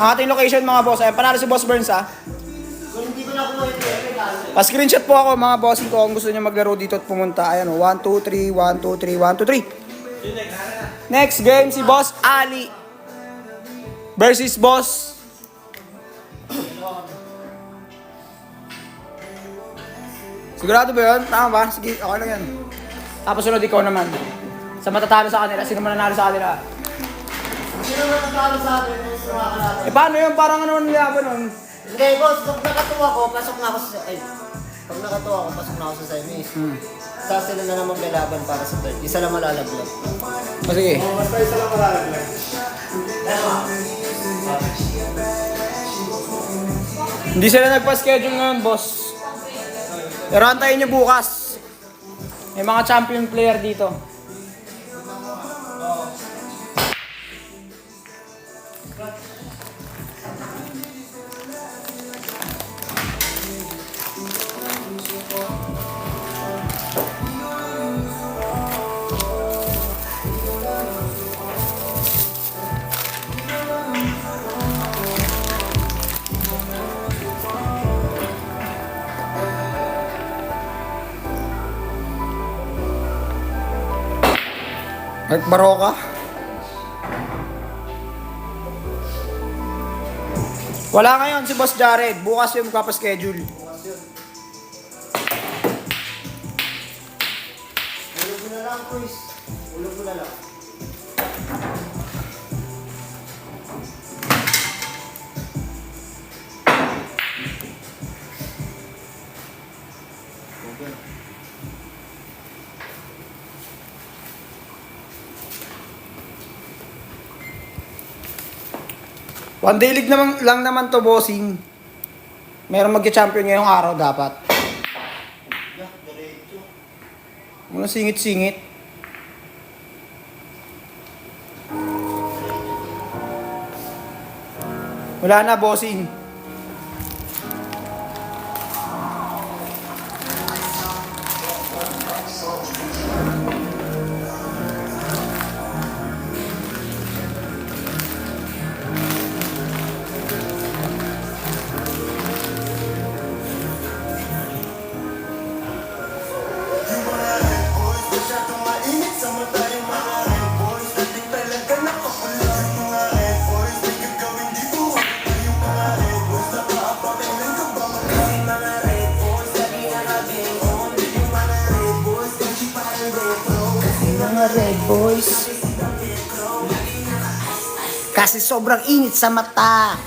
Ang ating location mga boss, ayan, panalo si Boss Burns ha. Kung hindi ko nakuha yung regalo. Pa-screenshot po ako mga bossing ko kung gusto niyo maglaro dito at pumunta. Ayan o, 1, 2, 3, 1, 2, 3, 1, 2, 3. Next game, si Boss Ali versus Boss sigurado ba yun? Tama ba? Sige, okay lang yan. Tapos sunod ikaw naman. Sa matatalo sa kanila, sino mananalo sa kanila? Sino na natalo sa akin? Sino makakalaban? Eh paano yun? Parang ano nilaban nun? Hindi, boss. Pag nakatuwa ko, pasok na ako sa... Ay, pag nakatuwa ko, pasok na ako sa semis. Sa sila na naman lalaban para sa third. Isa lang malalaglag. O sige. Basta isa lang malalaglag. Hindi sila nagpa-schedule ngayon, boss. Pero antayin nyo bukas. May mga champion player dito. Mark Baroka. Wala ngayon si Boss Jared. Bukas yung magpapaschedule. Ulog mo na lang, Chris. Ulog mo na lang. One day league naman, lang naman to, bossing. Meron magka-champion ngayong araw dapat. Muna singit-singit. Wala na, bossing. Mga Red Boys. Kasi sobrang init sa mata.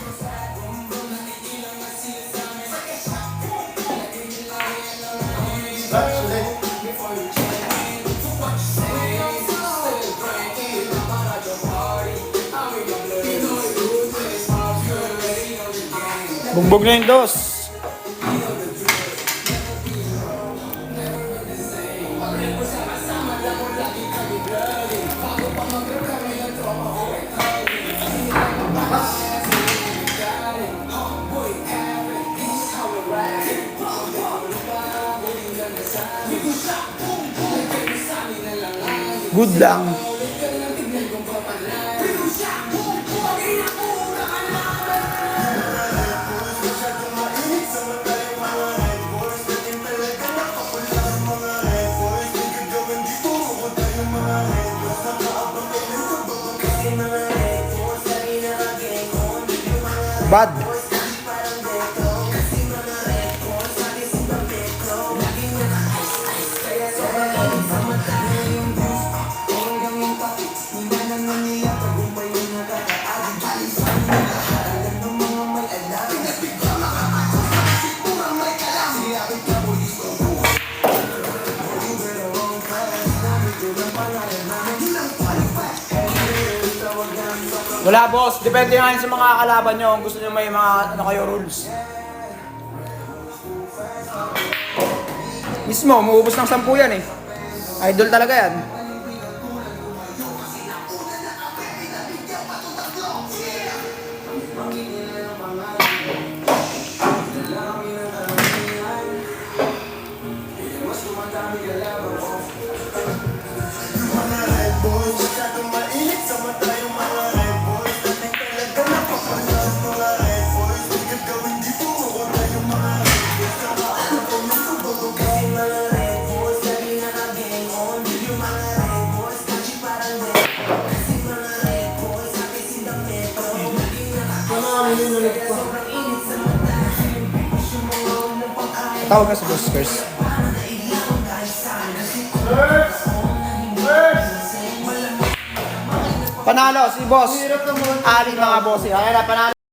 Bugbog na yung dos. Good lang. Bad. Wala boss, depende nga yun sa mga kalaban nyo kung gusto nyo may mga ano kayo rules. Mismo, umuubos ng 10 yan eh. Idol talaga yan. hinunod ko. Tawag ka sa boss first. Panalo si boss. Hirap naman. Ali mga boss. Ayan na, panalo.